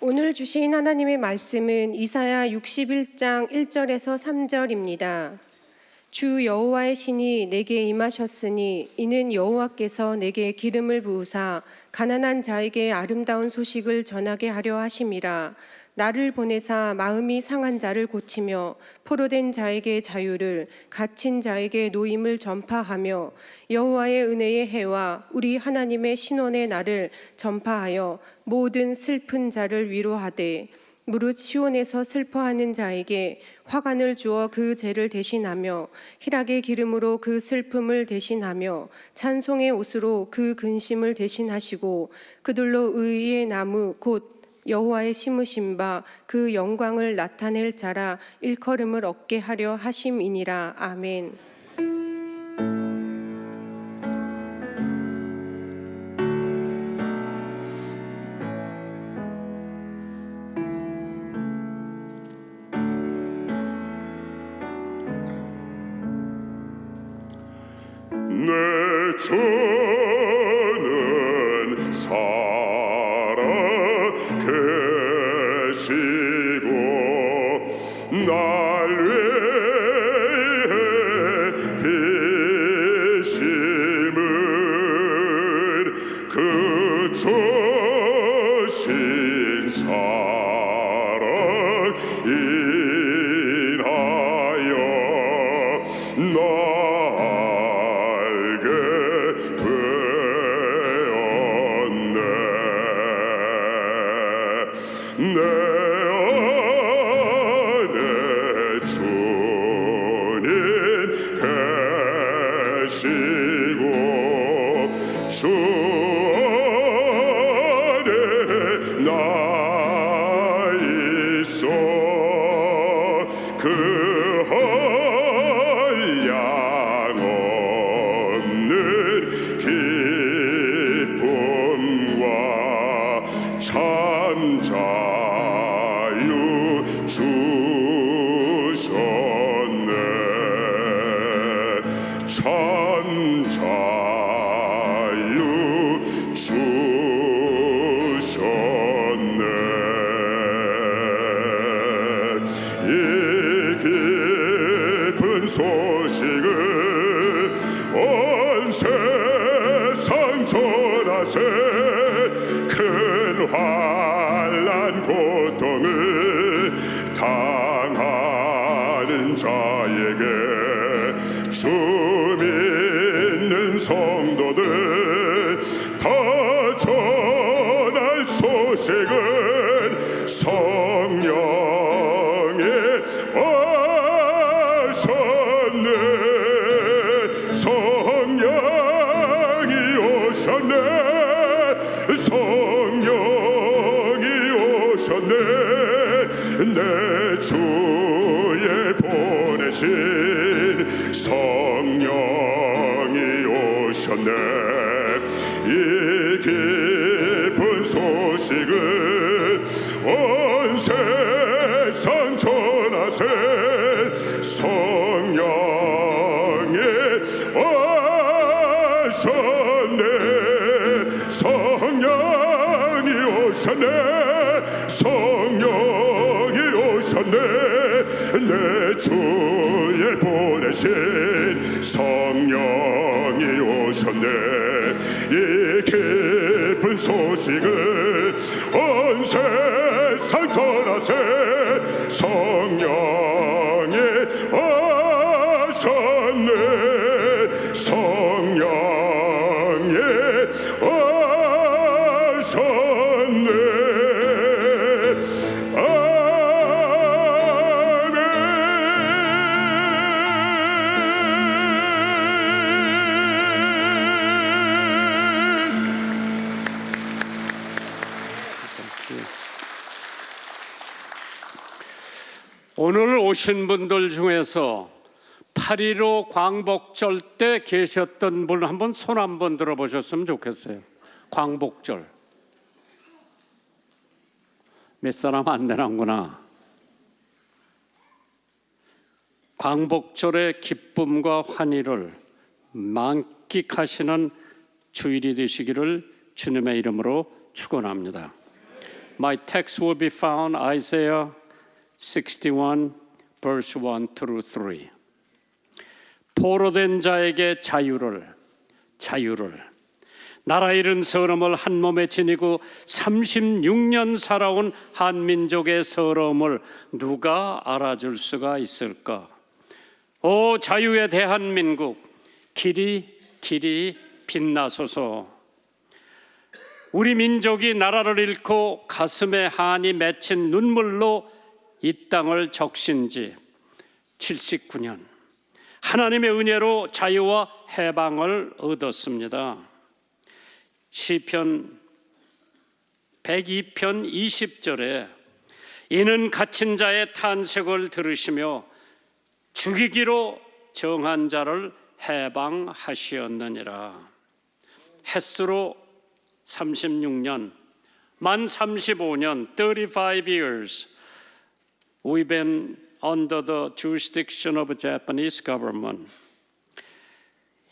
오늘 주신 하나님의 말씀은 이사야 61장 1절에서 3절입니다. 주 여호와의 신이 내게 임하셨으니 이는 여호와께서 내게 기름을 부으사 가난한 자에게 아름다운 소식을 전하게 하려 하심이라. 나를 보내사 마음이 상한 자를 고치며 포로된 자에게 자유를, 갇힌 자에게 노임을 전파하며 여호와의 은혜의 해와 우리 하나님의 신원의 날을 전파하여 모든 슬픈 자를 위로하되 무릇 시온에서 슬퍼하는 자에게 화관을 주어 그 죄를 대신하며 희락의 기름으로 그 슬픔을 대신하며 찬송의 옷으로 그 근심을 대신하시고 그들로 의의 나무 곧 여호와의 심으신 바 그 영광을 나타낼 자라 일컬음을 얻게 하려 하심이니라. 아멘. 내 주는 살아계시고 날 위해 비심을 그 주신 사랑 인하여 나 알게 되었네. 내 안에 주님 계시고 주 안에 나 있어 그 한량 없는 기쁨과 참 자유 주셨네. 참 자유 주셨네. 이 깊은 소식을 온 세상 전하세. 큰 환난 고통을 당하는 자에게 주 믿는 성도들 다 전할 소식은 성령이 오셨네. 성령이 오셨네. 성령이 오셨네. 내 주의 보내신 성령이 오셨네. 이 깊은 소식을 온 세상 전하세. 성령이 오셨네. 성령이 오셨네. 성령이 오셨네. 내 주의 보내신 성령이 오셨네. 이 깊은 소식을 온 세상 전하세. 성령이 오셨네. 성령이 오셨네. 오늘 오신 분들 중에서 8.15 광복절 때 계셨던 분 한번 손 한번 들어보셨으면 좋겠어요. 광복절 몇 사람 안 되는구나. 광복절의 기쁨과 환희를 만끽하시는 주일이 되시기를 주님의 이름으로 축원합니다. My text will be found Isaiah 61 verse 1 through 3. 포로된 자에게 자유를 나라 잃은 서름을 한 몸에 지니고 36년 살아온 한민족의 서러움을 누가 알아줄 수가 있을까? 오 자유의 대한민국, 길이 빛나소서. 우리 민족이 나라를 잃고 가슴에 한이 맺힌 눈물로 이 땅을 적신 지 79년, 하나님의 은혜로 자유와 해방을 얻었습니다. 시편 102편 20절에 이는 갇힌 자의 탄식을 들으시며 죽이기로 정한 자를 해방하시었느니라. 햇수로 36년, 만 35년, 35 years we've been under the jurisdiction of Japanese government.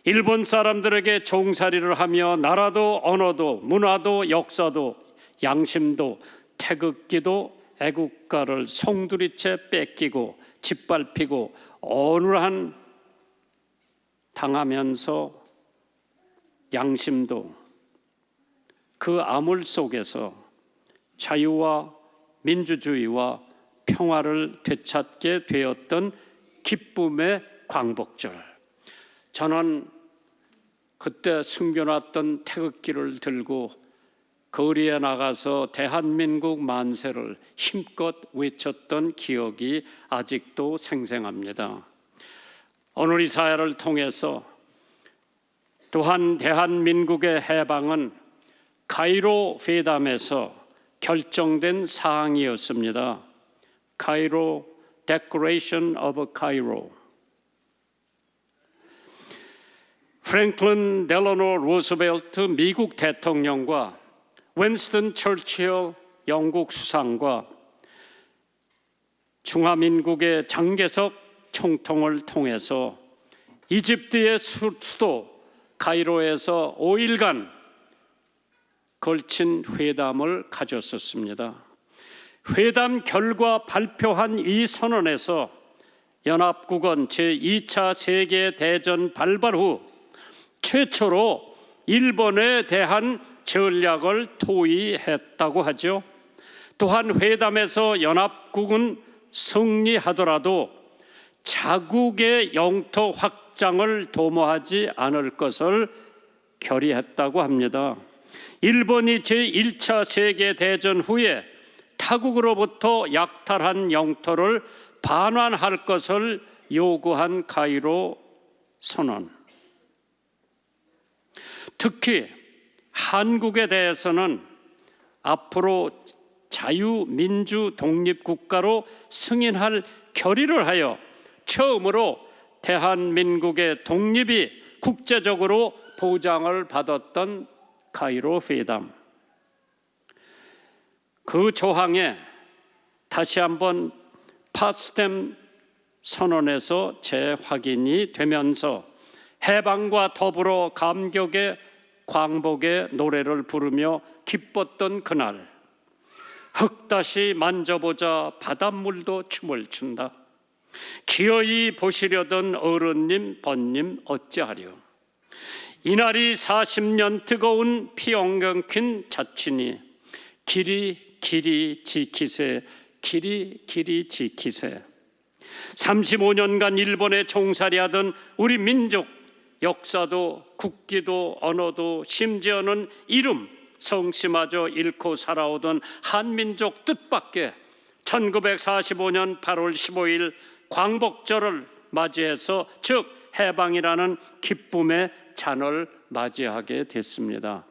일본 사람들에게 종살이를 하며 나라도 언어도 문화도 역사도 양심도 태극기도 애국가를 송두리째 뺏기고 짓밟히고 어눌한 당하면서 양심도 그 암울 속에서 자유와 민주주의와 평화를 되찾게 되었던 기쁨의 광복절. 저는 그때 숨겨놨던 태극기를 들고 거리에 나가서 대한민국 만세를 힘껏 외쳤던 기억이 아직도 생생합니다. 오늘 이 사회를 통해서 또한 대한민국의 해방은 카이로 회담에서 결정된 사항이었습니다. 카이로 Declaration of Cairo. 프랭클린 델러노 루스벨트 미국 대통령과 윈스턴 처칠 영국 수상과 중화민국의 장개석 총통을 통해서 이집트의 수도 카이로에서 5일간 걸친 회담을 가졌었습니다. 회담 결과 발표한 이 선언에서 연합국은 제2차 세계대전 발발 후 최초로 일본에 대한 전략을 토의했다고 하죠. 또한 회담에서 연합국은 승리하더라도 자국의 영토 확장을 도모하지 않을 것을 결의했다고 합니다. 일본이 제1차 세계대전 후에 타국으로부터 약탈한 영토를 반환할 것을 요구한 카이로 선언. 특히 한국에 대해서는 앞으로 자유민주 독립국가로 승인할 결의를 하여 처음으로 대한민국의 독립이 국제적으로 보장을 받았던 카이로 회담. 그 조항에 다시 한번 파츠댐 선언에서 재확인이 되면서 해방과 더불어 감격의 광복의 노래를 부르며 기뻤던 그날, 흙 다시 만져보자 바닷물도 춤을 춘다. 기어이 보시려던 어른님 번님 어찌하려. 이날이 40년 뜨거운 피 엉킨 자취니 길이 길이 지키세, 길이 길이 지키세. 35년간 일본에 종살이하던 우리 민족, 역사도 국기도 언어도 심지어는 이름, 성씨마저 잃고 살아오던 한민족 뜻밖의 1945년 8월 15일 광복절을 맞이해서 즉 해방이라는 기쁨의 잔을 맞이하게 됐습니다.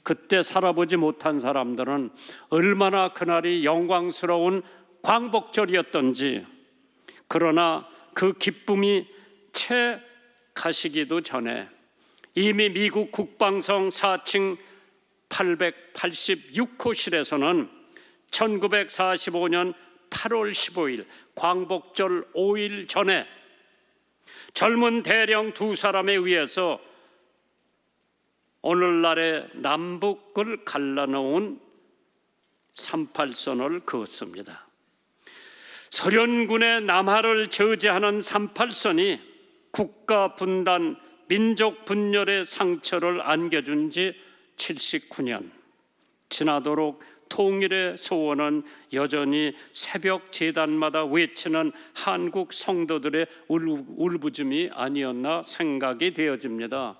그때 살아보지 못한 사람들은 얼마나 그날이 영광스러운 광복절이었던지, 그러나 그 기쁨이 채 가시기도 전에 이미 미국 국방성 4층 886호실에서는 1945년 8월 15일 광복절 5일 전에 젊은 대령 두 사람에 의해서 오늘날의 남북을 갈라놓은 38선을 그었습니다. 소련군의 남하를 저지하는 38선이 국가 분단, 민족 분열의 상처를 안겨준 지 79년. 지나도록 통일의 소원은 여전히 새벽 제단마다 외치는 한국 성도들의 울부짖음이 아니었나 생각이 되어집니다.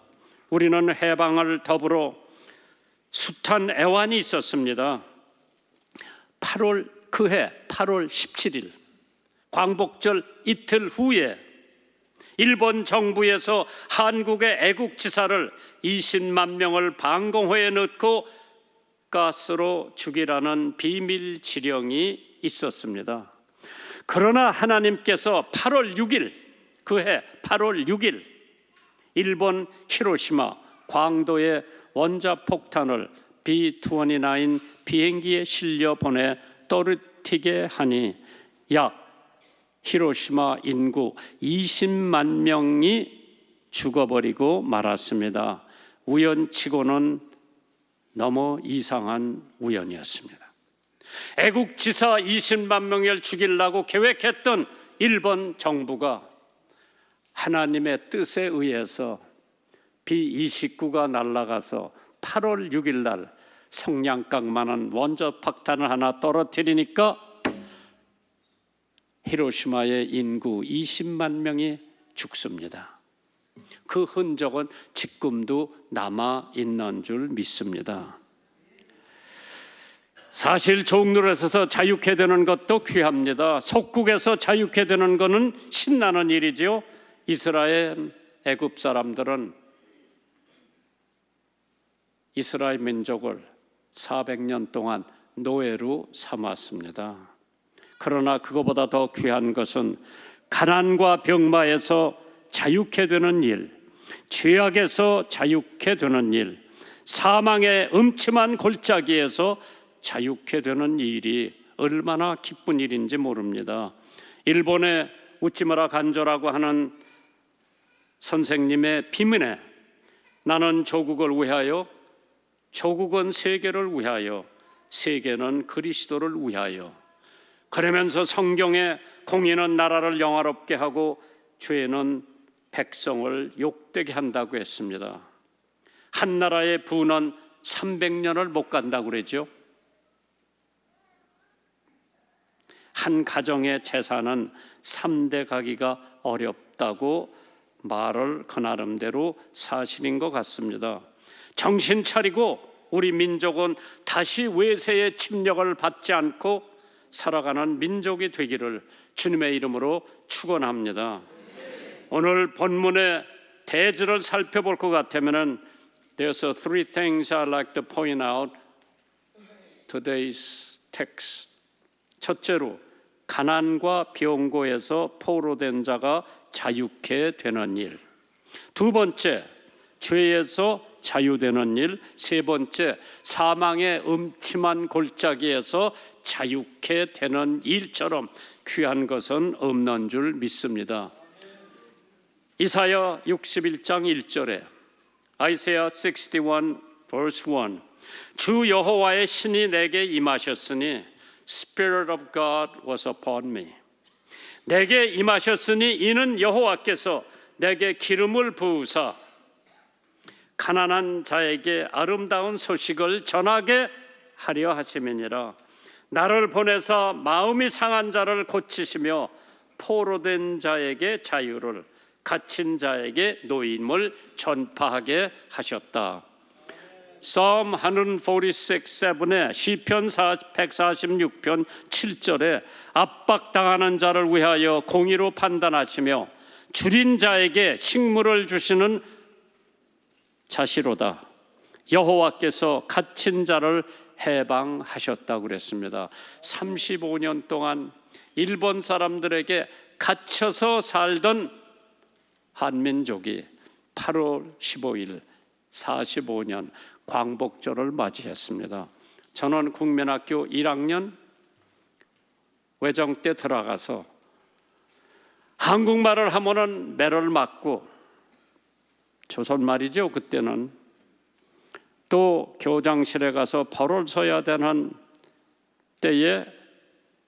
우리는 해방을 더불어 숱한 애환이 있었습니다. 그해 8월 17일 광복절 이틀 후에 일본 정부에서 한국의 애국지사를 20만 명을 방공호에 넣고 가스로 죽이라는 비밀 지령이 있었습니다. 그러나 하나님께서 8월 6일, 그해 8월 6일 일본 히로시마 광도에 원자폭탄을 B-29 비행기에 실려 보내 떨어뜨리게 하니 약 히로시마 인구 20만 명이 죽어버리고 말았습니다. 우연치고는 너무 이상한 우연이었습니다. 애국지사 20만 명을 죽이려고 계획했던 일본 정부가 하나님의 뜻에 의해서 B-29가 날아가서 8월 6일 날 성냥깡만한 원자폭탄을 하나 떨어뜨리니까 히로시마의 인구 20만 명이 죽습니다. 그 흔적은 지금도 남아 있는 줄 믿습니다. 사실 종로에 서서 자유케 되는 것도 귀합니다. 속국에서 자유케 되는 것은 신나는 일이지요. 이스라엘, 애굽 사람들은 이스라엘 민족을 400년 동안 노예로 삼았습니다. 그러나 그거보다 더 귀한 것은 가난과 병마에서 자유케 되는 일, 죄악에서 자유케 되는 일, 사망의 음침한 골짜기에서 자유케 되는 일이 얼마나 기쁜 일인지 모릅니다. 일본의 우치무라 간조라고 하는 선생님의 비문에 나는 조국을 위하여, 조국은 세계를 위하여, 세계는 그리스도를 위하여. 그러면서 성경에 공의는 나라를 영화롭게 하고 죄는 백성을 욕되게 한다고 했습니다. 한 나라의 부는 300년을 못 간다고 그러죠. 한 가정의 재산은 3대 가기가 어렵다고 말을 그 나름대로 사실인 것 같습니다. 정신 차리고 우리 민족은 다시 외세의 침략을 받지 않고 살아가는 민족이 되기를 주님의 이름으로 축원합니다. 오늘 본문의 대지를 살펴볼 것 같으면 There's three things I'd like to point out today's text. 첫째로 가난과 병고에서 포로된 자가 자유케 되는 일. 두 번째, 죄에서 자유되는 일. 세 번째, 사망의 음침한 골짜기에서 자유케 되는 일처럼 귀한 것은 없는 줄 믿습니다. 이사야 61장 1절에 Isaiah 61 verse 1 주 여호와의 신이 내게 임하셨으니 Spirit of God was upon me. 내게 임하셨으니 이는 여호와께서 내게 기름을 부으사 가난한 자에게 아름다운 소식을 전하게 하려 하심이니라. 나를 보내사 마음이 상한 자를 고치시며 포로된 자에게 자유를, 갇힌 자에게 노임을 전파하게 하셨다. Psalm 146:7에 시편 146편 7절에 압박당하는 자를 위하여 공의로 판단하시며 줄인 자에게 식물을 주시는 자시로다. 여호와께서 갇힌 자를 해방하셨다고 그랬습니다. 35년 동안 일본 사람들에게 갇혀서 살던 한민족이 8월 15일 45년 광복절을 맞이했습니다. 저는 국민학교 1학년 외정 때 들어가서 한국말을 하면은 매를 맞고, 조선말이죠 그때는, 또 교장실에 가서 벌을 서야 되는 때에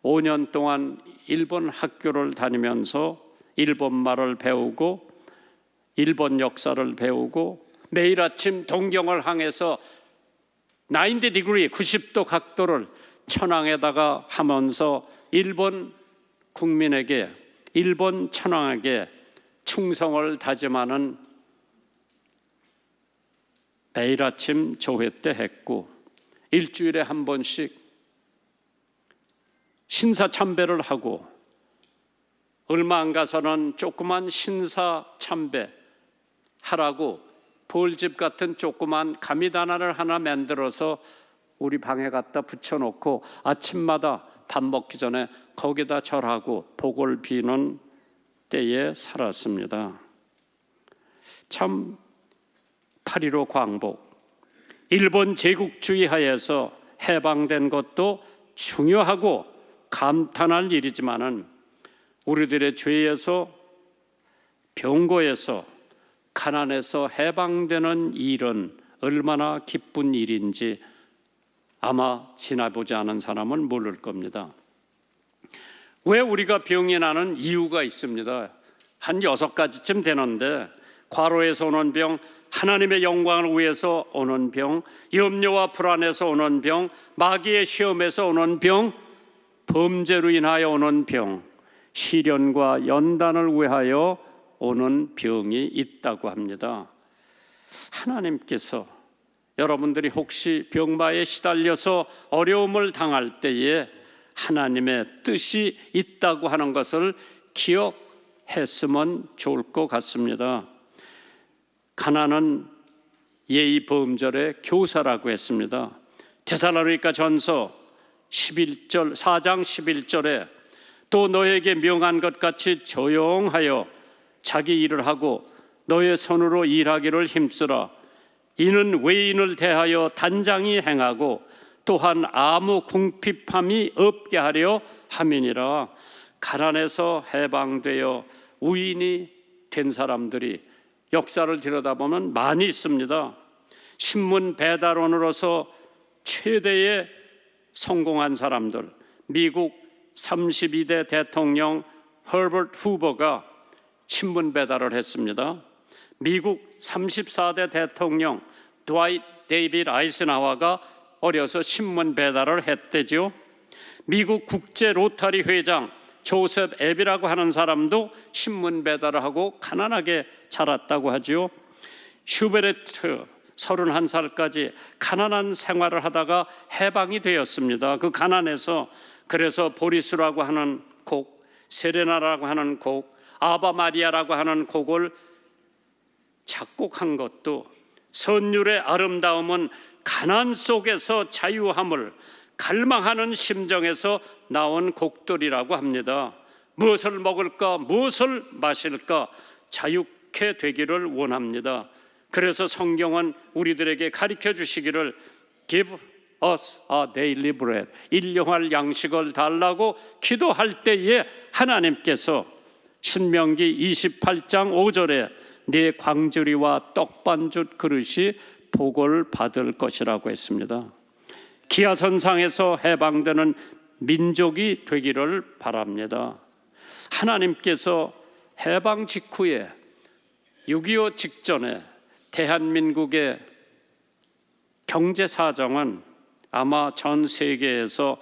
5년 동안 일본 학교를 다니면서 일본말을 배우고 일본 역사를 배우고 매일 아침 동경을 향해서 90 degree 90도 각도를 천황에다가 하면서 일본 국민에게, 일본 천황에게 충성을 다짐하는 매일 아침 조회 때 했고, 일주일에 한 번씩 신사 참배를 하고, 얼마 안 가서는 조그만 신사 참배 하라고 벌집 같은 조그만 가미다나를 하나 만들어서 우리 방에 갖다 붙여놓고 아침마다 밥 먹기 전에 거기다 절하고 복을 비는 때에 살았습니다. 참 8.15 광복, 일본 제국주의 하에서 해방된 것도 중요하고 감탄할 일이지만은 우리들의 죄에서, 병고에서, 가난에서 해방되는 일은 얼마나 기쁜 일인지 아마 지나보지 않은 사람은 모를 겁니다. 왜 우리가 병이 나는 이유가 있습니다. 한 6가지쯤 되는데, 과로에서 오는 병, 하나님의 영광을 위해서 오는 병, 염려와 불안에서 오는 병, 마귀의 시험에서 오는 병, 범죄로 인하여 오는 병, 시련과 연단을 위하여 오는 병이 있다고 합니다. 하나님께서 여러분들이 혹시 병마에 시달려서 어려움을 당할 때에 하나님의 뜻이 있다고 하는 것을 기억했으면 좋을 것 같습니다. 가나는 예의범절의 교사라고 했습니다. 데살로니가 전서 4장 11절에 또 너에게 명한 것 같이 조용하여 자기 일을 하고 너의 손으로 일하기를 힘쓰라. 이는 외인을 대하여 단장이 행하고 또한 아무 궁핍함이 없게 하려 함이니라. 가난에서 해방되어 우인이 된 사람들이 역사를 들여다보면 많이 있습니다. 신문 배달원으로서 최대의 성공한 사람들, 미국 32대 대통령 허버트 후버가 신문 배달을 했습니다. 미국 34대 대통령 드와이트 데이빗 아이젠하워가 어려서 신문 배달을 했대죠. 미국 국제 로터리 회장 조셉 앱이라고 하는 사람도 신문 배달을 하고 가난하게 자랐다고 하죠. 슈베르트 31살까지 가난한 생활을 하다가 해방이 되었습니다. 그 가난에서 그래서 보리스라고 하는 곡, 세레나라고 하는 곡, 아바 마리아라고 하는 곡을 작곡한 것도 선율의 아름다움은 가난 속에서 자유함을 갈망하는 심정에서 나온 곡들이라고 합니다. 무엇을 먹을까, 무엇을 마실까 자유케 되기를 원합니다. 그래서 성경은 우리들에게 가르쳐 주시기를 Give us a daily bread, 일용할 양식을 달라고 기도할 때에 하나님께서 신명기 28장 5절에 네 광주리와 떡반죽 그릇이 복을 받을 것이라고 했습니다. 기아선상에서 해방되는 민족이 되기를 바랍니다. 하나님께서 해방 직후에 6.25 직전에 대한민국의 경제 사정은 아마 전 세계에서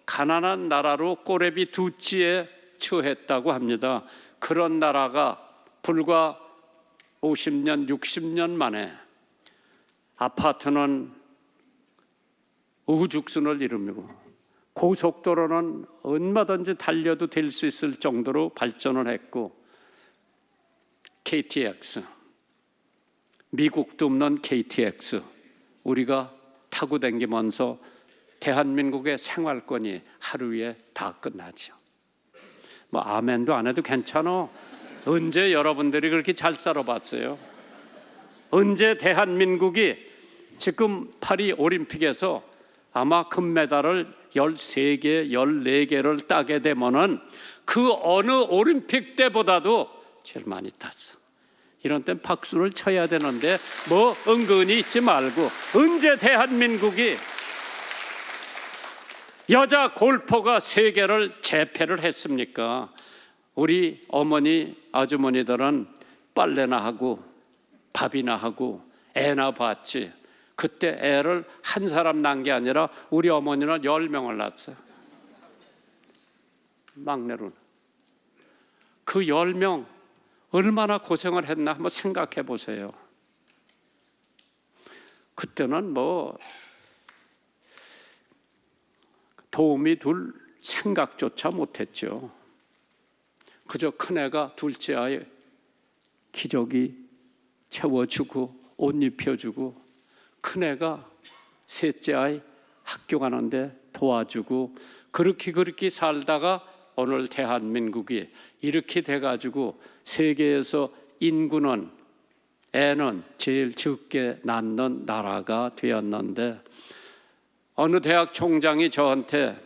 가난한 나라로 꼬레비 두찌에 처했다고 합니다. 그런 나라가 불과 50년, 60년 만에 아파트는 우후죽순을 이루고 고속도로는 얼마든지 달려도 될 수 있을 정도로 발전을 했고 KTX, 미국도 없는 KTX 우리가 타고 다니면서 대한민국의 생활권이 하루에 다 끝나죠. 뭐 아멘도 안 해도 괜찮아. 언제 여러분들이 그렇게 잘 살아봤어요? 언제 대한민국이 지금 파리 올림픽에서 아마 금메달을 13개, 14개를 따게 되면은 그 어느 올림픽 때보다도 제일 많이 땄어. 이런 땐 박수를 쳐야 되는데 뭐 은근히 있지 말고 언제 대한민국이 여자 골퍼가 세계를 제패를 했습니까? 우리 어머니, 아주머니들은 빨래나 하고 밥이나 하고 애나 봤지. 그때 애를 한 사람 낳은 게 아니라 우리 어머니는 10명을 낳았어요. 막내로는. 그 10명 얼마나 고생을 했나 한번 생각해 보세요. 그때는 뭐 도움이 둘 생각조차 못했죠. 그저 큰애가 둘째 아이 기저귀 채워주고 옷 입혀주고 큰애가 셋째 아이 학교 가는데 도와주고 그렇게 살다가 오늘 대한민국이 이렇게 돼가지고 세계에서 인구는 애는 제일 적게 낳는 나라가 되었는데 어느 대학 총장이 저한테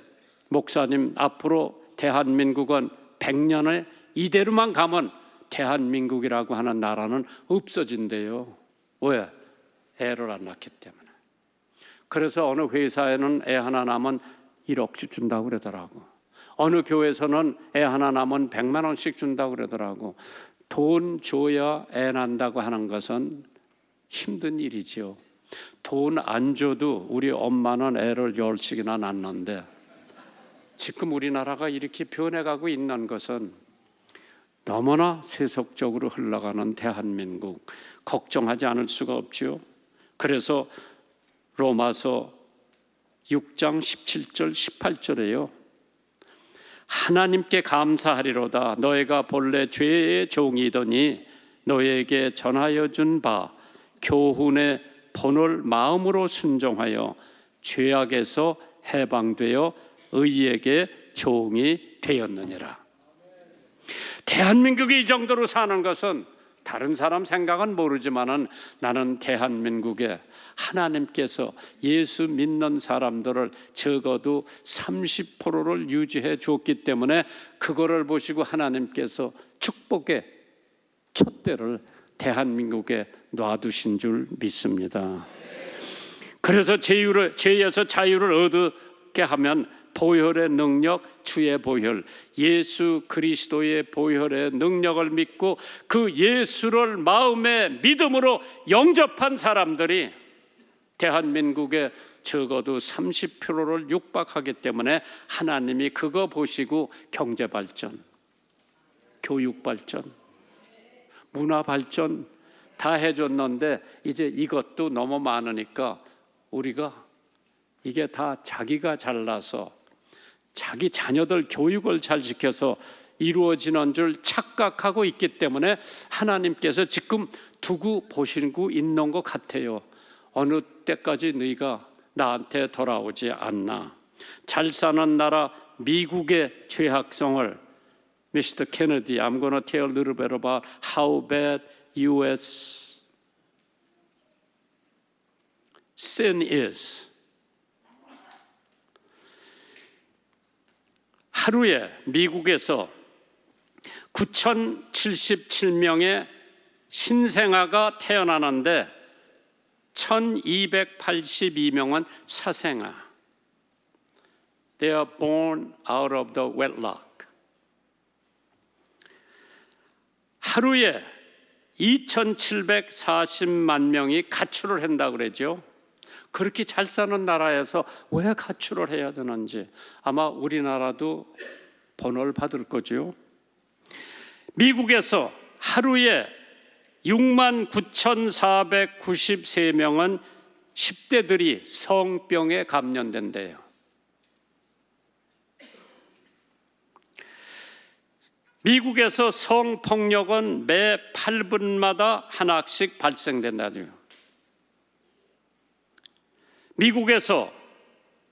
목사님 앞으로 대한민국은 100년에 이대로만 가면 대한민국이라고 하는 나라는 없어진대요. 왜? 애를 안 낳기 때문에. 그래서 어느 회사에는 애 하나 낳으면 1억씩 준다고 그러더라고. 어느 교회에서는 애 하나 낳으면 100만 원씩 준다고 그러더라고. 돈 줘야 애 낳는다고 하는 것은 힘든 일이지요. 돈 안 줘도 우리 엄마는 애를 10씩이나 낳는데 지금 우리나라가 이렇게 변해가고 있는 것은 너무나 세속적으로 흘러가는 대한민국, 걱정하지 않을 수가 없지요. 그래서 로마서 6장 17절 18절에요. 하나님께 감사하리로다. 너희가 본래 죄의 종이더니 너희에게 전하여 준 바 교훈의 본을 마음으로 순종하여 죄악에서 해방되어 의에게 종이 되었느니라. 대한민국이 이 정도로 사는 것은 다른 사람 생각은 모르지만은 나는 대한민국에 하나님께서 예수 믿는 사람들을 적어도 30%를 유지해 줬기 때문에 그거를 보시고 하나님께서 축복의 촛대를 대한민국에 놔두신 줄 믿습니다. 그래서 죄에서 자유를 얻게 하면 보혈의 능력, 주의 보혈, 예수 그리스도의 보혈의 능력을 믿고 그 예수를 마음의 믿음으로 영접한 사람들이 대한민국에 적어도 30%를 육박하기 때문에 하나님이 그거 보시고 경제 발전, 교육 발전, 문화 발전 다 해줬는데 이제 이것도 너무 많으니까 우리가 이게 다 자기가 잘나서 자기 자녀들 교육을 잘 시켜서 이루어지는 줄 착각하고 있기 때문에 하나님께서 지금 두고 보시고 있는 것 같아요. 어느 때까지 너희가 나한테 돌아오지 않나. 잘 사는 나라 미국의 죄악성을 Mr. Kennedy, I'm going to tell a little bit about how bad U.S. sin is. 하루에 미국에서 9,077명의 신생아가 태어나는데 1,282명은 사생아. They are born out of the wedlock. 하루에 2,740만 명이 가출을 한다고 그러죠. 그렇게 잘 사는 나라에서 왜 가출을 해야 되는지 아마 우리나라도 번호를 받을 거죠. 미국에서 하루에 69,493명은 10대들이 성병에 감염된대요. 미국에서 성폭력은 매 8분마다 하나씩 발생된다죠. 미국에서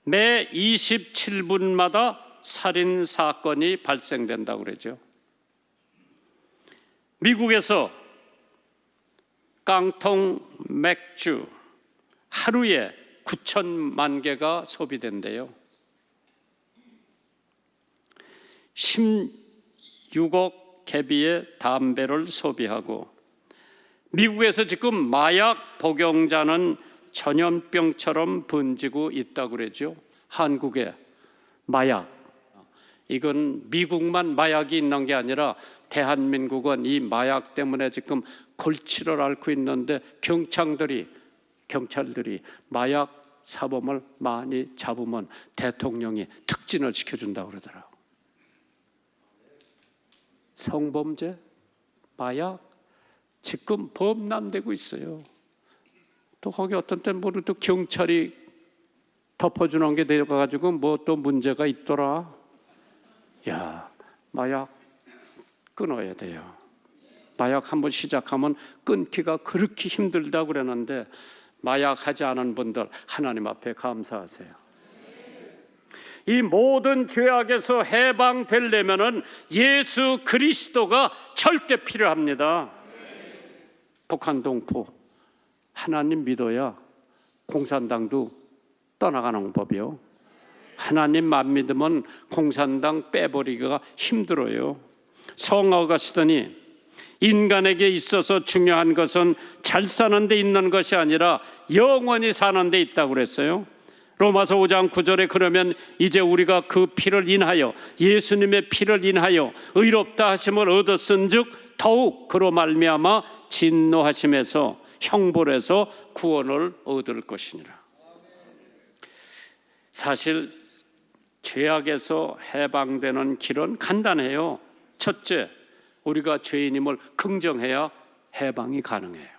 매 27분마다 살인 사건이 발생된다고 그러죠. 미국에서 깡통 맥주 하루에 9천만 개가 소비된대요. 16억 개비의 담배를 소비하고 미국에서 지금 마약 복용자는 전염병처럼 번지고 있다고 그러죠. 한국에 마약, 이건 미국만 마약이 있는 게 아니라 대한민국은 이 마약 때문에 지금 골치를 앓고 있는데 경찰들이 마약 사범을 많이 잡으면 대통령이 특진을 시켜준다고 그러더라고요. 성범죄, 마약 지금 범람되고 있어요. 또 거기 어떤 때는 또 경찰이 덮어주는 게 내려가가지고 뭐 또 문제가 있더라. 야, 마약 끊어야 돼요. 마약 한번 시작하면 끊기가 그렇게 힘들다고 그러는데 마약하지 않은 분들 하나님 앞에 감사하세요. 이 모든 죄악에서 해방되려면은 예수 그리스도가 절대 필요합니다. 북한 동포 하나님 믿어야 공산당도 떠나가는 법이요. 하나님만 믿으면 공산당 빼버리기가 힘들어요. 성 어거스틴이 인간에게 있어서 중요한 것은 잘 사는 데 있는 것이 아니라 영원히 사는 데 있다고 그랬어요. 로마서 5장 9절에 그러면 이제 우리가 그 피를 인하여 예수님의 피를 인하여 의롭다 하심을 얻었은즉 더욱 그로 말미암아 진노하심에서 형벌에서 구원을 얻을 것이니라. 사실 죄악에서 해방되는 길은 간단해요. 첫째, 우리가 죄인임을 긍정해야 해방이 가능해요.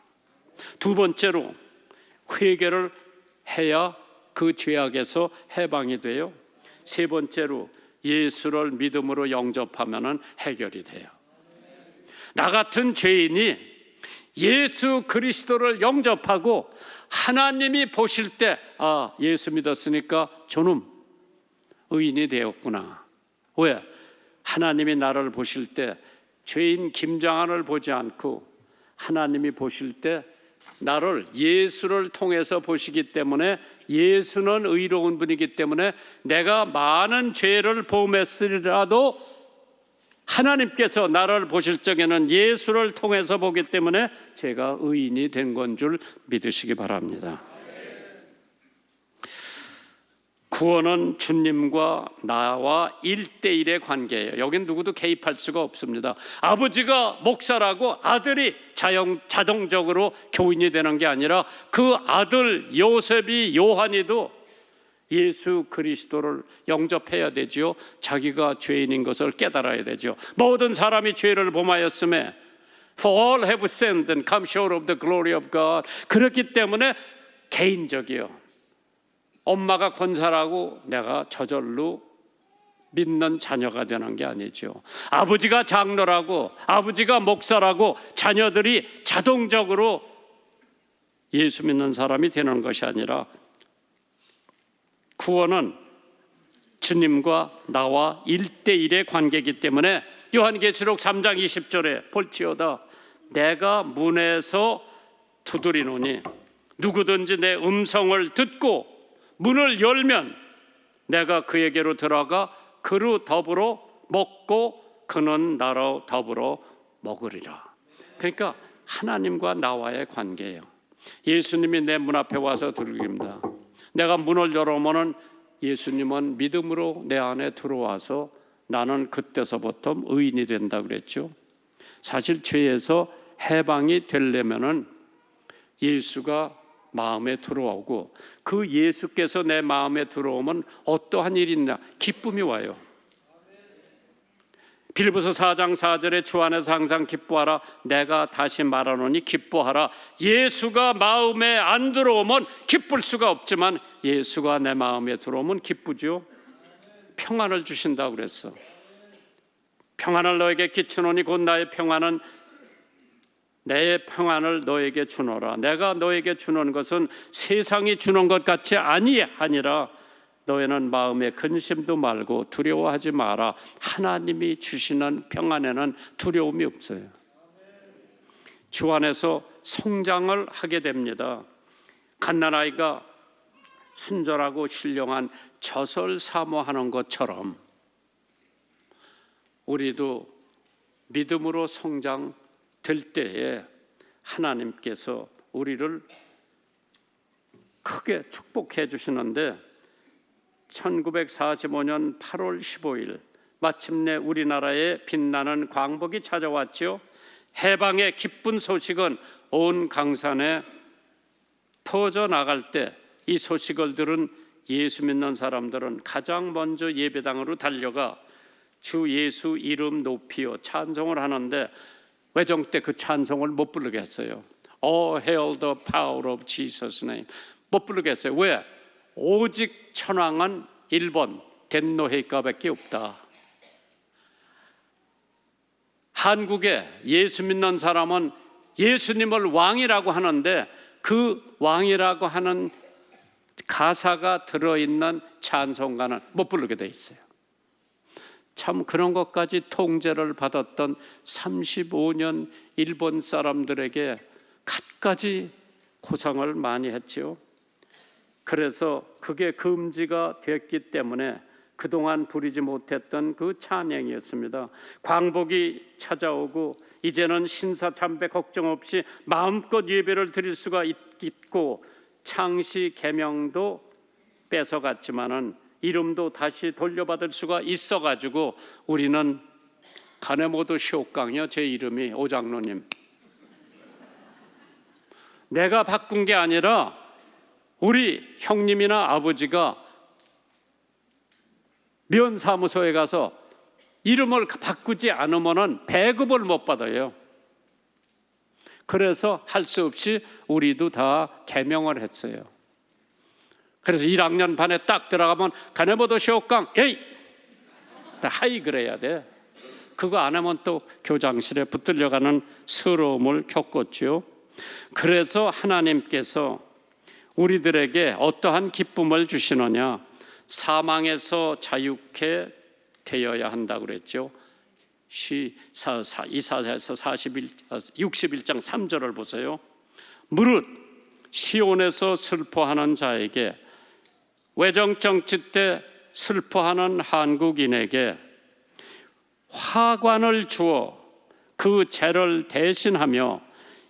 두 번째로, 회개를 해야 그 죄악에서 해방이 돼요. 세 번째로, 예수를 믿음으로 영접하면 해결이 돼요. 나 같은 죄인이 예수 그리스도를 영접하고 하나님이 보실 때, 아, 예수 믿었으니까 저놈 의인이 되었구나. 왜? 하나님이 나를 보실 때 죄인 김장한을 보지 않고 하나님이 보실 때 나를 예수를 통해서 보시기 때문에, 예수는 의로운 분이기 때문에 내가 많은 죄를 범했으리라도 하나님께서 나를 보실 적에는 예수를 통해서 보기 때문에 제가 의인이 된 건 줄 믿으시기 바랍니다. 구원은 주님과 나와 1대1의 관계예요. 여긴 누구도 개입할 수가 없습니다. 아버지가 목사라고 아들이 자동적으로 교인이 되는 게 아니라 그 아들 요셉이, 요한이도 예수 그리스도를 영접해야 되지요. 자기가 죄인인 것을 깨달아야 되죠. 모든 사람이 죄를 범하였음에 For all have sinned and come short of the glory of God. 그렇기 때문에 개인적이요. 엄마가 권사라고 내가 저절로 믿는 자녀가 되는 게 아니죠. 아버지가 장로라고, 아버지가 목사라고 자녀들이 자동적으로 예수 믿는 사람이 되는 것이 아니라, 구원은 주님과 나와 1대1의 관계이기 때문에 요한계시록 3장 20절에 볼지어다 내가 문에서 두드리노니 누구든지 내 음성을 듣고 문을 열면 내가 그에게로 들어가 그로 더불어 먹고 그는 나로 더불어 먹으리라. 그러니까 하나님과 나와의 관계예요. 예수님이 내 문 앞에 와서 두드립니다. 내가 문을 열어오면 예수님은 믿음으로 내 안에 들어와서 나는 그때서부터 의인이 된다 그랬죠. 사실 죄에서 해방이 되려면은 예수가 마음에 들어오고, 그 예수께서 내 마음에 들어오면 어떠한 일이 있냐? 기쁨이 와요. 빌립보서 4장 4절에 주 안에서 항상 기뻐하라. 내가 다시 말하노니 기뻐하라. 예수가 마음에 안 들어오면 기쁠 수가 없지만 예수가 내 마음에 들어오면 기쁘죠. 평안을 주신다고 그랬어. 평안을 너에게 끼치노니 곧 나의 평안은 내 평안을 너에게 주노라. 내가 너에게 주는 것은 세상이 주는 것 같이 아니하니라. 너희는 마음에 근심도 말고 두려워하지 마라. 하나님이 주시는 평안에는 두려움이 없어요. 주 안에서 성장을 하게 됩니다. 갓난아이가 순절하고 신령한 젖을 사모하는 것처럼 우리도 믿음으로 성장될 때에 하나님께서 우리를 크게 축복해 주시는데, 1945년 8월 15일 마침내 우리나라에 빛나는 광복이 찾아왔죠. 해방의 기쁜 소식은 온 강산에 퍼져나갈 때 이 소식을 들은 예수 믿는 사람들은 가장 먼저 예배당으로 달려가 주 예수 이름 높이어 찬송을 하는데, 외정 때 그 찬송을 못 부르게 했어요. Oh, hail the power of Jesus' name. 못 부르게 했어요. 왜? 오직 천왕은 1번 덴노헤이카밖에 없다. 한국에 예수 믿는 사람은 예수님을 왕이라고 하는데 그 왕이라고 하는 가사가 들어있는 찬송가는 못 부르게 돼 있어요. 참 그런 것까지 통제를 받았던 35년 일본 사람들에게 갖가지 고상을 많이 했죠. 그래서 그게 금지가 됐기 때문에 그동안 부리지 못했던 그 찬양이었습니다. 광복이 찾아오고 이제는 신사참배 걱정 없이 마음껏 예배를 드릴 수가 있고, 창시 계명도 뺏어갔지만은 이름도 다시 돌려받을 수가 있어가지고 우리는 가네모도 시옥강이요. 제 이름이 오장로님. 내가 바꾼 게 아니라 우리 형님이나 아버지가 면사무소에 가서 이름을 바꾸지 않으면 배급을 못 받아요. 그래서 할 수 없이 우리도 다 개명을 했어요. 그래서 1학년 반에 딱 들어가면 가네보도 시옥강 에이! 하이 그래야 돼. 그거 안 하면 또 교장실에 붙들려가는 서러움을 겪었죠. 그래서 하나님께서 우리들에게 어떠한 기쁨을 주시느냐, 사망에서 자유케 되어야 한다고 그랬죠. 이사야서 61장 3절을 보세요. 무릇 시온에서 슬퍼하는 자에게, 외정정치 때 슬퍼하는 한국인에게 화관을 주어 그 죄를 대신하며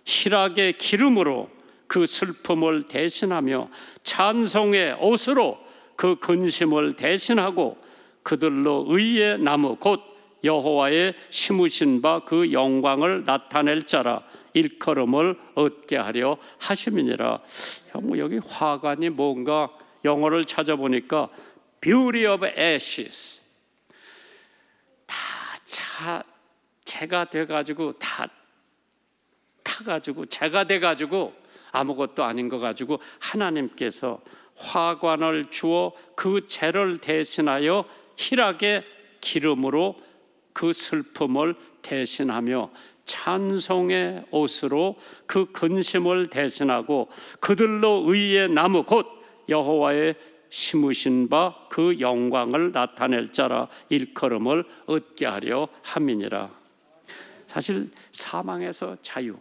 희락의 기름으로 그 슬픔을 대신하며 찬송의 옷으로 그 근심을 대신하고 그들로 의의 나무 곧 여호와의 심으신 바 그 영광을 나타낼 자라 일컬음을 얻게 하려 하심이니라. 여기 화관이 뭔가 영어를 찾아보니까 Beauty of Ashes. 다 재가 돼가지고 다 타가지고 재가 돼가지고 아무것도 아닌 거 가지고 하나님께서 화관을 주어 그 재를 대신하여 희락의 기름으로 그 슬픔을 대신하며 찬송의 옷으로 그 근심을 대신하고 그들로 의의 나무 곧 여호와의 심으신 바 그 영광을 나타낼 자라 일컬음을 얻게 하려 함이니라. 사실 사망에서 자유,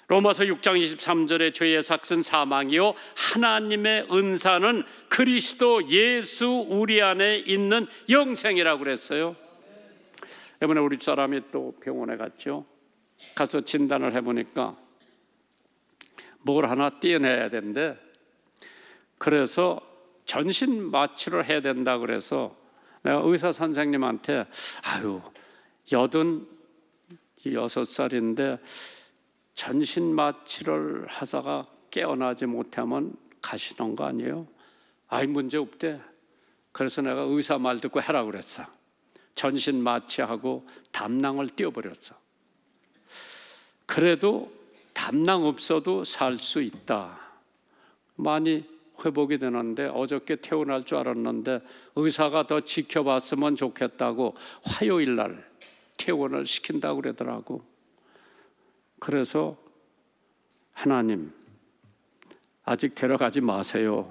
로마서 6장 23절에 죄의 삭은 사망이요 하나님의 은사는 그리스도 예수 우리 안에 있는 영생이라고 그랬어요. 이번에 우리 사람이 또 병원에 갔죠. 가서 진단을 해보니까 뭘 하나 떼어내야 되는데, 그래서 전신 마취를 해야 된다 그래서 내가 의사 선생님한테 86살인데 전신 마취를 하다가 깨어나지 못하면 가시는 거 아니에요? 문제 없대. 그래서 내가 의사 말 듣고 해라 그랬어. 전신 마취하고 담낭을 띄워버렸어. 그래도 담낭 없어도 살 수 있다. 많이 회복이 되는데 어저께 퇴원할 줄 알았는데 의사가 더 지켜봤으면 좋겠다고 화요일 날 퇴원을 시킨다고 그러더라고. 그래서 하나님 아직 데려가지 마세요.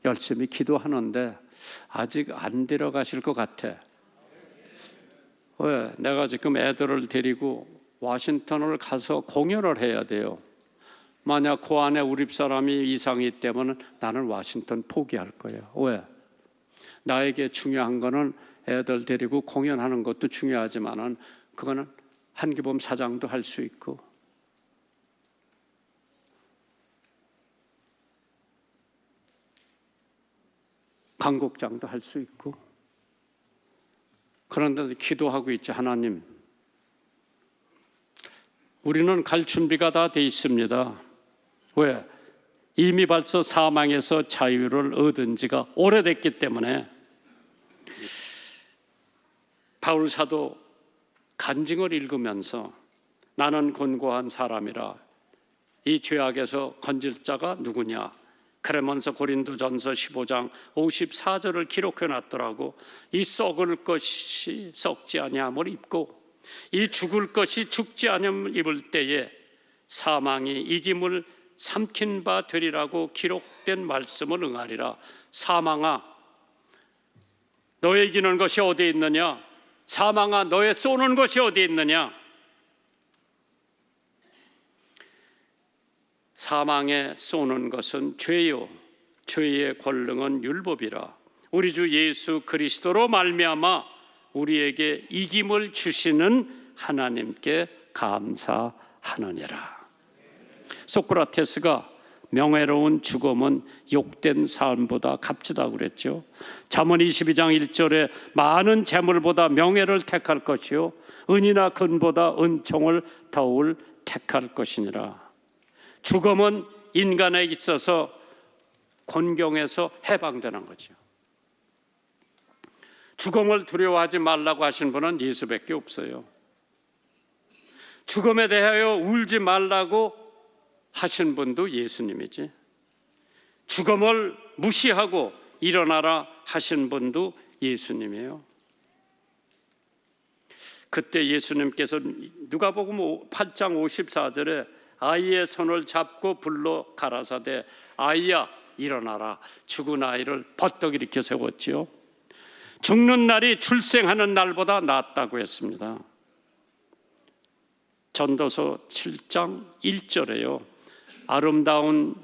열심히 기도하는데 아직 안 데려가실 것 같아. 왜? 내가 지금 애들을 데리고 워싱턴을 가서 공연을 해야 돼요. 만약 그 안에 우리 사람이 이상이 있다면 나는 워싱턴 포기할 거예요. 왜? 나에게 중요한 거는 애들 데리고 공연하는 것도 중요하지만은 그거는 한기범 사장도 할 수 있고 강국장도 할 수 있고, 그런데 기도하고 있지. 하나님, 우리는 갈 준비가 다 돼 있습니다. 왜? 이미 벌써 사망에서 자유를 얻은 지가 오래됐기 때문에. 바울 사도 간증을 읽으면서 나는 곤고한 사람이라 이 죄악에서 건질 자가 누구냐, 그러면서 고린도전서 15장 54절을 기록해 놨더라고. 이 썩을 것이 썩지 아니함을 입고 이 죽을 것이 죽지 아니함을 입을 때에 사망이 이김을 삼킨 바 되리라고 기록된 말씀을 응하리라. 사망아, 너의 이기는 것이 어디에 있느냐? 사망아, 너의 쏘는 것이 어디에 있느냐? 사망에 쏘는 것은 죄요, 죄의 권능은 율법이라. 우리 주 예수 그리스도로 말미암아 우리에게 이김을 주시는 하나님께 감사하느니라. 소크라테스가 명예로운 죽음은 욕된 삶보다 값지다고 그랬죠. 잠언 22장 1절에 많은 재물보다 명예를 택할 것이요 은이나 금보다 은총을 더울 택할 것이니라. 죽음은 인간에 있어서 곤경에서 해방되는 거죠. 죽음을 두려워하지 말라고 하신 분은 예수밖에 없어요. 죽음에 대하여 울지 말라고 하신 분도 예수님이지. 죽음을 무시하고 일어나라 하신 분도 예수님이에요. 그때 예수님께서 누가복음 8장 54절에 아이의 손을 잡고 불러 가라사대 아이야 일어나라. 죽은 아이를 버떡 일으켜 세웠지요. 죽는 날이 출생하는 날보다 낫다고 했습니다. 전도서 7장 1절에요. 아름다운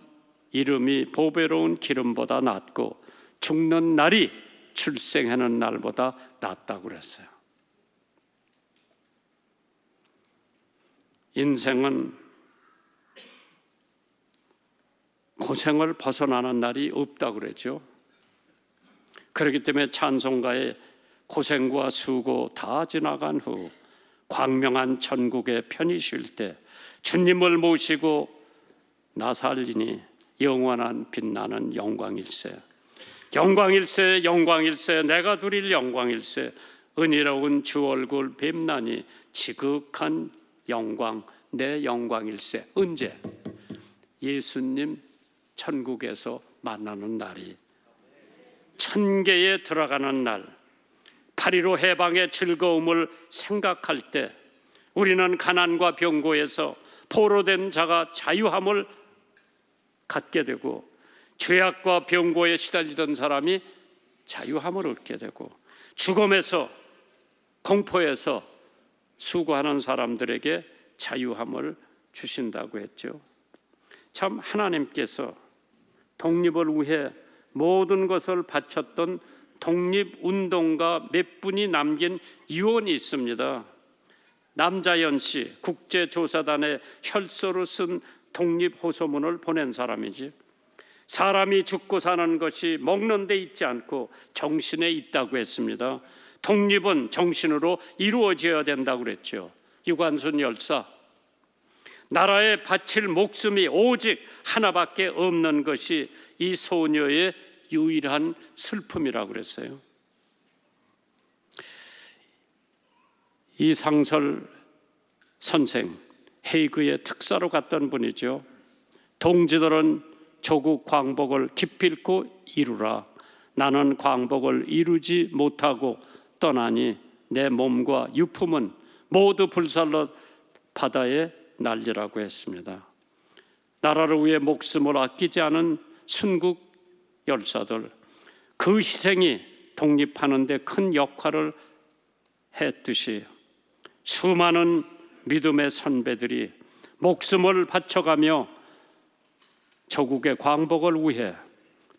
이름이 보배로운 기름보다 낫고 죽는 날이 출생하는 날보다 낫다고 그랬어요. 인생은 고생을 벗어나는 날이 없다고 그랬죠. 그렇기 때문에 찬송가에 고생과 수고 다 지나간 후 광명한 천국에 편히 쉴 때 주님을 모시고 나 살리니 영원한 빛나는 영광일세. 영광일세 영광일세 내가 누릴 영광일세. 은혜로운 주 얼굴 뵙나니 지극한 영광 내 영광일세. 언제? 예수님 천국에서 만나는 날이, 천계에 들어가는 날, 8.15 해방의 즐거움을 생각할 때 우리는 가난과 병고에서 포로된 자가 자유함을 갖게 되고 죄악과 병고에 시달리던 사람이 자유함을 얻게 되고 죽음에서 공포에서 수고하는 사람들에게 자유함을 주신다고 했죠. 참 하나님께서 독립을 위해 모든 것을 바쳤던 독립운동가 몇 분이 남긴 유언이 있습니다. 남자연 씨, 국제조사단의 혈서로 쓴 독립호소문을 보낸 사람이지. 사람이 죽고 사는 것이 먹는 데 있지 않고 정신에 있다고 했습니다. 독립은 정신으로 이루어져야 된다고 그랬죠. 유관순 열사, 나라에 바칠 목숨이 오직 하나밖에 없는 것이 이 소녀의 유일한 슬픔이라고 그랬어요. 이상설 선생, 헤이그의 특사로 갔던 분이죠. 동지들은 조국 광복을 기필코 이루라. 나는 광복을 이루지 못하고 떠나니 내 몸과 유품은 모두 불살러 바다에 날리라고 했습니다. 나라를 위해 목숨을 아끼지 않은 순국 열사들, 그 희생이 독립하는 데 큰 역할을 했듯이 수많은 믿음의 선배들이 목숨을 바쳐가며 조국의 광복을 위해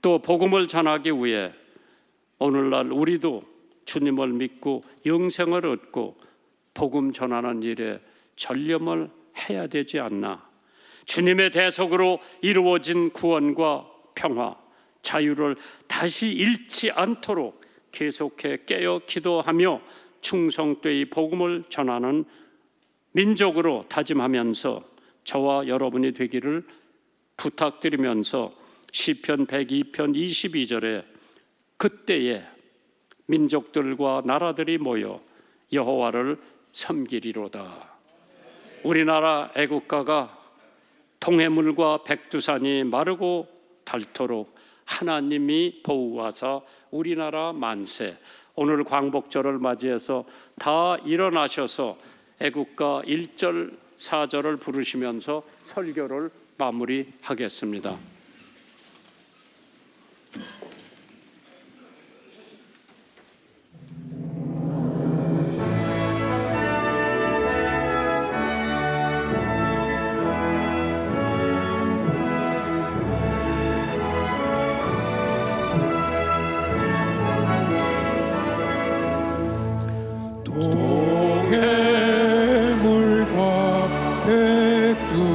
또 복음을 전하기 위해 오늘날 우리도 주님을 믿고 영생을 얻고 복음 전하는 일에 전념을 해야 되지 않나. 주님의 대속으로 이루어진 구원과 평화, 자유를 다시 잃지 않도록 계속해 깨어 기도하며 충성되이 복음을 전하는 민족으로 다짐하면서 저와 여러분이 되기를 부탁드리면서 시편 102편 22절에 그때에 민족들과 나라들이 모여 여호와를 섬기리로다. 우리나라 애국가가 동해물과 백두산이 마르고 닳도록 하나님이 보호하사 우리나라 만세. 오늘 광복절을 맞이해서 다 일어나셔서 애국가 1절 4절을 부르시면서 설교를 마무리하겠습니다. 동해물과 백두산이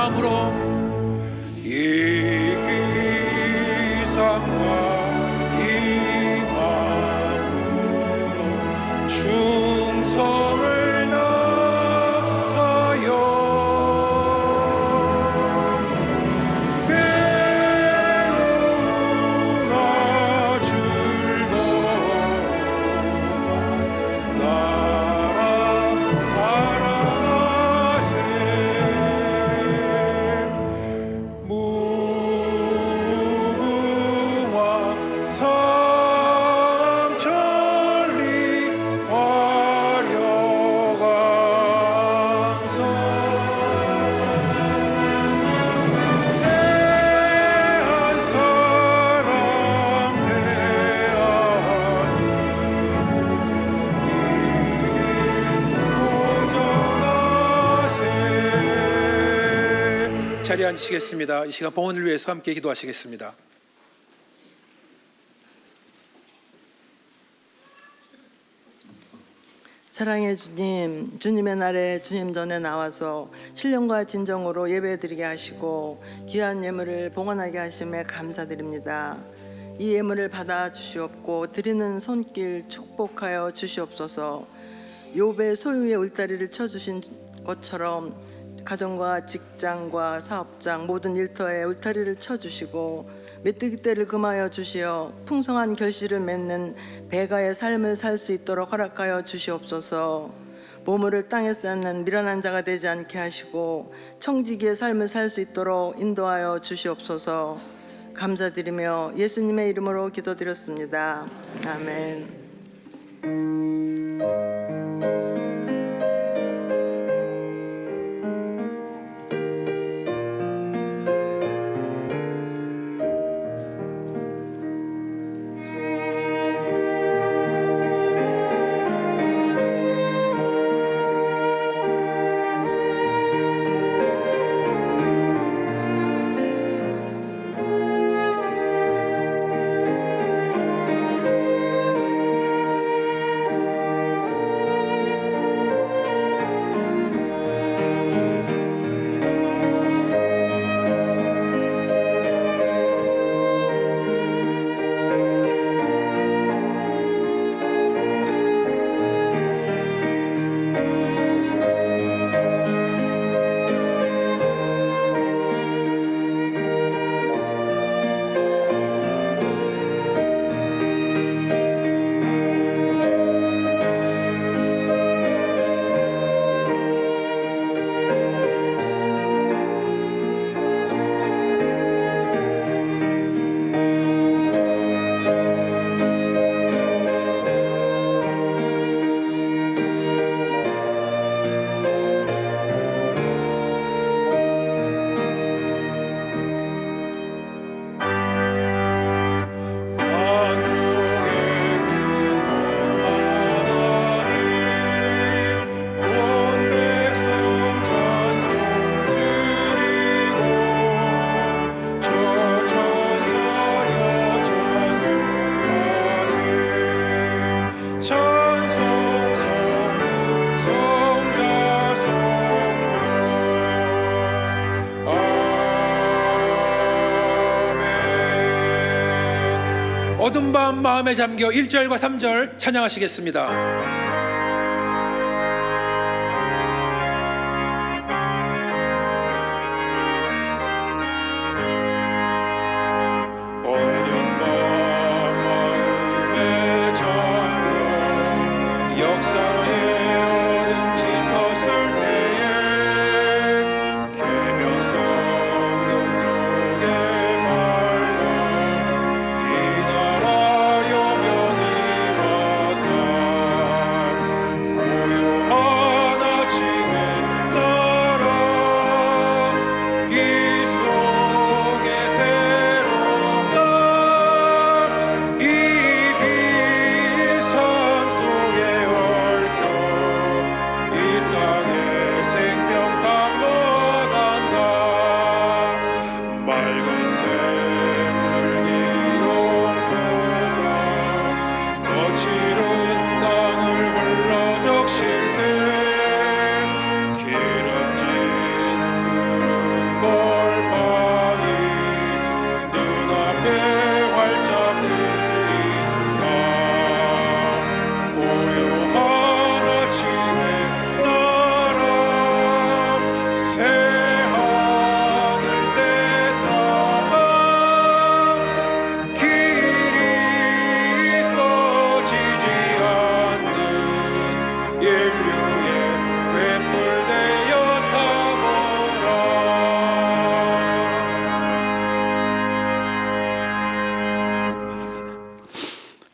마음으로 이 기상과 이 마음으로 충성을 다하여 괴로우나 즐거우나 나라 사랑하세 무궁화 삼천리 화려감성 대한 사람 대하니 오전하세. 자리에 앉으시겠습니다. 이 시간 봉헌을 위해서 함께 기도하시겠습니다. 사랑의 주님, 주님의 날에 주님 전에 나와서 신령과 진정으로 예배드리게 하시고 귀한 예물을 봉헌하게 하심에 감사드립니다. 이 예물을 받아 주시옵고 드리는 손길 축복하여 주시옵소서. 욥의 소유의 울타리를 쳐주신 것처럼 가정과 직장과 사업장 모든 일터에 울타리를 쳐주시고 메뚜기 떼를 금하여 주시어 풍성한 결실을 맺는 배가의 삶을 살 수 있도록 허락하여 주시옵소서. 보물을 땅에 쌓는 미련한 자가 되지 않게 하시고 청지기의 삶을 살 수 있도록 인도하여 주시옵소서. 감사드리며 예수님의 이름으로 기도드렸습니다. 아멘. 어둠 밤 마음에 잠겨 1절과 3절 찬양하시겠습니다.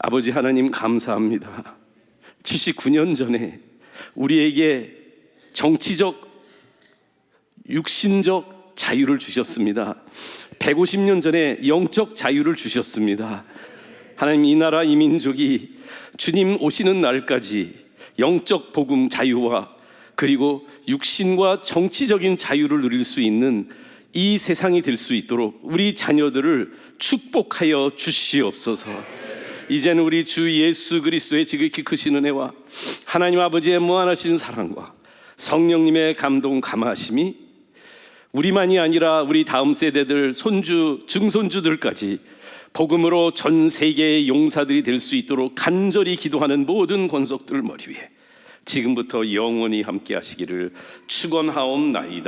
아버지 하나님 감사합니다. 79년 전에 우리에게 정치적, 육신적 자유를 주셨습니다. 150년 전에 영적 자유를 주셨습니다. 하나님, 이 나라 이 민족이 주님 오시는 날까지 영적 복음 자유와 그리고 육신과 정치적인 자유를 누릴 수 있는 이 세상이 될 수 있도록 우리 자녀들을 축복하여 주시옵소서. 이제는 우리 주 예수 그리스도의 지극히 크신 은혜와 하나님 아버지의 무한하신 사랑과 성령님의 감동 감화심이 우리만이 아니라 우리 다음 세대들, 손주, 증손주들까지 복음으로 전 세계의 용사들이 될 수 있도록 간절히 기도하는 모든 권속들 머리 위에 지금부터 영원히 함께 하시기를 축원하옵나이다.